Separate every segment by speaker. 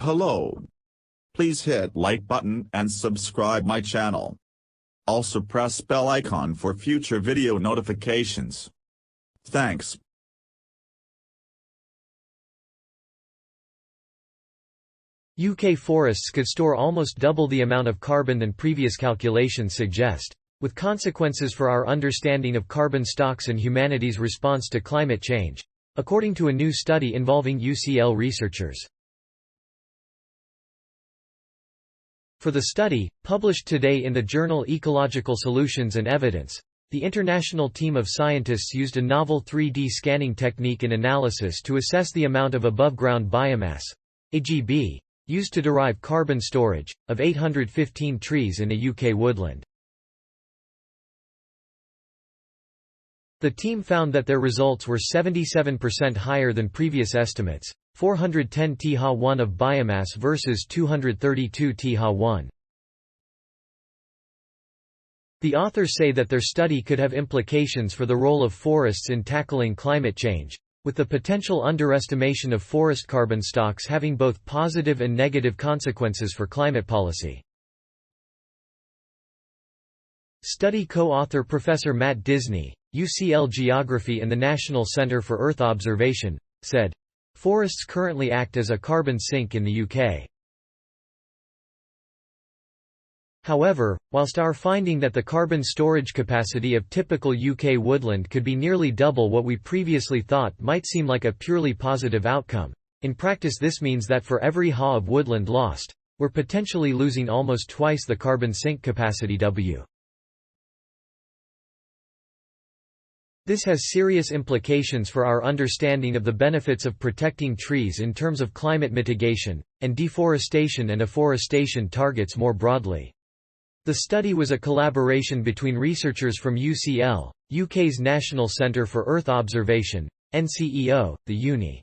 Speaker 1: Hello. Please hit like button and subscribe my channel. Also press bell icon for future video notifications. Thanks.
Speaker 2: UK forests could store almost double the amount of carbon than previous calculations suggest, with consequences for our understanding of carbon stocks and humanity's response to climate change, according to a new study involving UCL researchers. For the study, published today in the journal Ecological Solutions and Evidence, the international team of scientists used a novel 3D scanning technique in analysis to assess the amount of above-ground biomass, AGB, used to derive carbon storage, of 815 trees in a UK woodland. The team found that their results were 77% higher than previous estimates, 410 TH1 of biomass versus 232 TH1. The authors say that their study could have implications for the role of forests in tackling climate change, with the potential underestimation of forest carbon stocks having both positive and negative consequences for climate policy. Study co-author Professor Matt Disney, UCL Geography and the National Centre for Earth Observation, said, "Forests currently act as a carbon sink in the UK. However, whilst our finding that the carbon storage capacity of typical UK woodland could be nearly double what we previously thought might seem like a purely positive outcome, in practice this means that for every ha of woodland lost, we're potentially losing almost twice the carbon sink capacity W. This has serious implications for our understanding of the benefits of protecting trees in terms of climate mitigation, and deforestation and afforestation targets more broadly." The study was a collaboration between researchers from UCL, UK's National Centre for Earth Observation, NCEO, the Uni.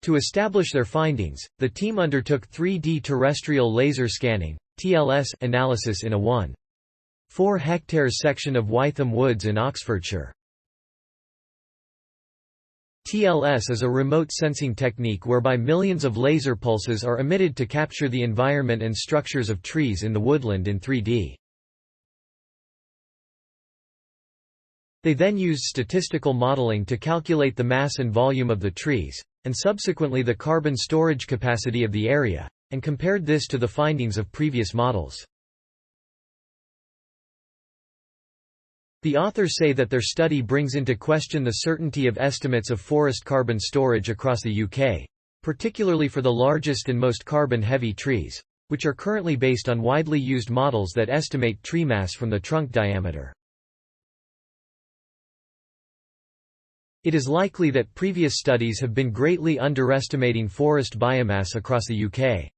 Speaker 2: To establish their findings, the team undertook 3D terrestrial laser scanning (TLS) analysis in a 1.4 hectares section of Wytham Woods in Oxfordshire. TLS is a remote sensing technique whereby millions of laser pulses are emitted to capture the environment and structures of trees in the woodland in 3D. They then used statistical modelling to calculate the mass and volume of the trees, and subsequently the carbon storage capacity of the area, and compared this to the findings of previous models. The authors say that their study brings into question the certainty of estimates of forest carbon storage across the UK, particularly for the largest and most carbon-heavy trees, which are currently based on widely used models that estimate tree mass from the trunk diameter. It is likely that previous studies have been greatly underestimating forest biomass across the UK.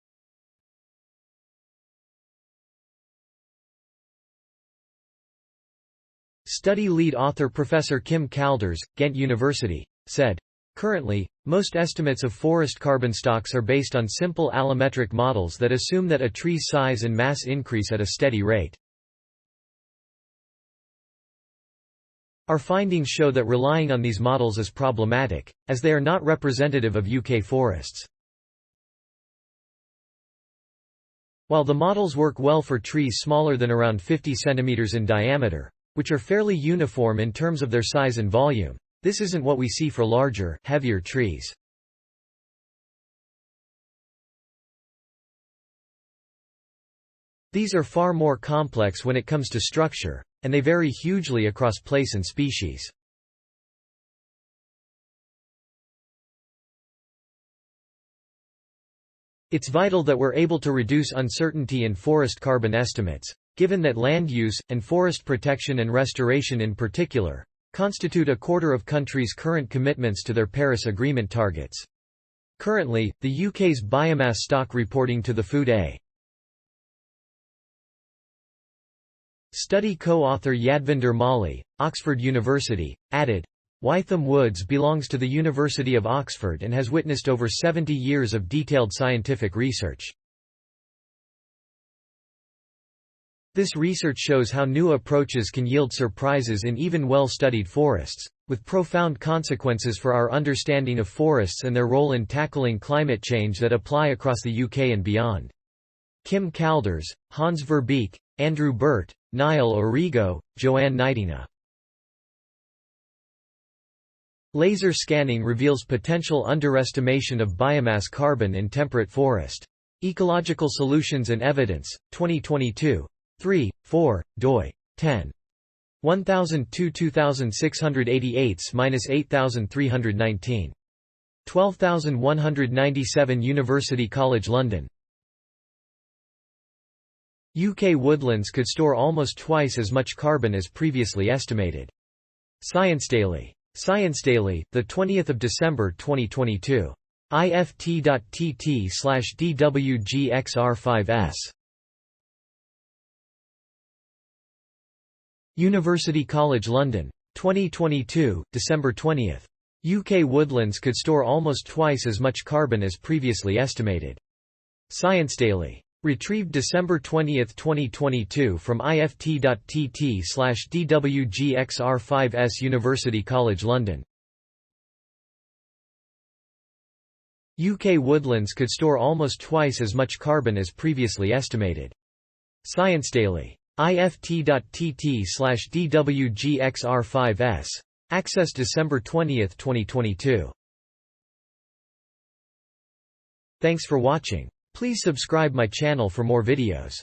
Speaker 2: Study lead author Professor Kim Calders, Ghent University, said, "Currently, most estimates of forest carbon stocks are based on simple allometric models that assume that a tree's size and mass increase at a steady rate. Our findings show that relying on these models is problematic, as they are not representative of UK forests. While the models work well for trees smaller than around 50 cm in diameter, which are fairly uniform in terms of their size and volume, this isn't what we see for larger, heavier trees. These are far more complex when it comes to structure, and they vary hugely across place and species. It's vital that we're able to reduce uncertainty in forest carbon estimates, given that land use, and forest protection and restoration in particular, constitute a quarter of countries' current commitments to their Paris Agreement targets. Currently, the UK's biomass stock reporting to the Food A. Study co-author Yadvinder Mali, Oxford University, added, "Wytham Woods belongs to the University of Oxford and has witnessed over 70 years of detailed scientific research. This research shows how new approaches can yield surprises in even well-studied forests, with profound consequences for our understanding of forests and their role in tackling climate change that apply across the UK and beyond. Kim Calders, Hans Verbeek, Andrew Burt, Niall Origo, Joanne Nightingale. Laser scanning reveals potential underestimation of biomass carbon in temperate forest. Ecological Solutions and Evidence, 2022. 3, 4, doi. 10. 1002 2688-8319. 12197 University College London. UK woodlands could store almost twice as much carbon as previously estimated. Science Daily, 20th of December 2022. ift.tt/dwgxr5s. University College London. 2022, December 20. UK woodlands could store almost twice as much carbon as previously estimated. Science Daily. Retrieved December 20, 2022 from ift.tt/dwgxr5s. University College London. UK woodlands could store almost twice as much carbon as previously estimated. Science Daily. ift.tt/dwgxr5s. Access December 20, 2022. Thanks for watching. Please subscribe my channel for more videos.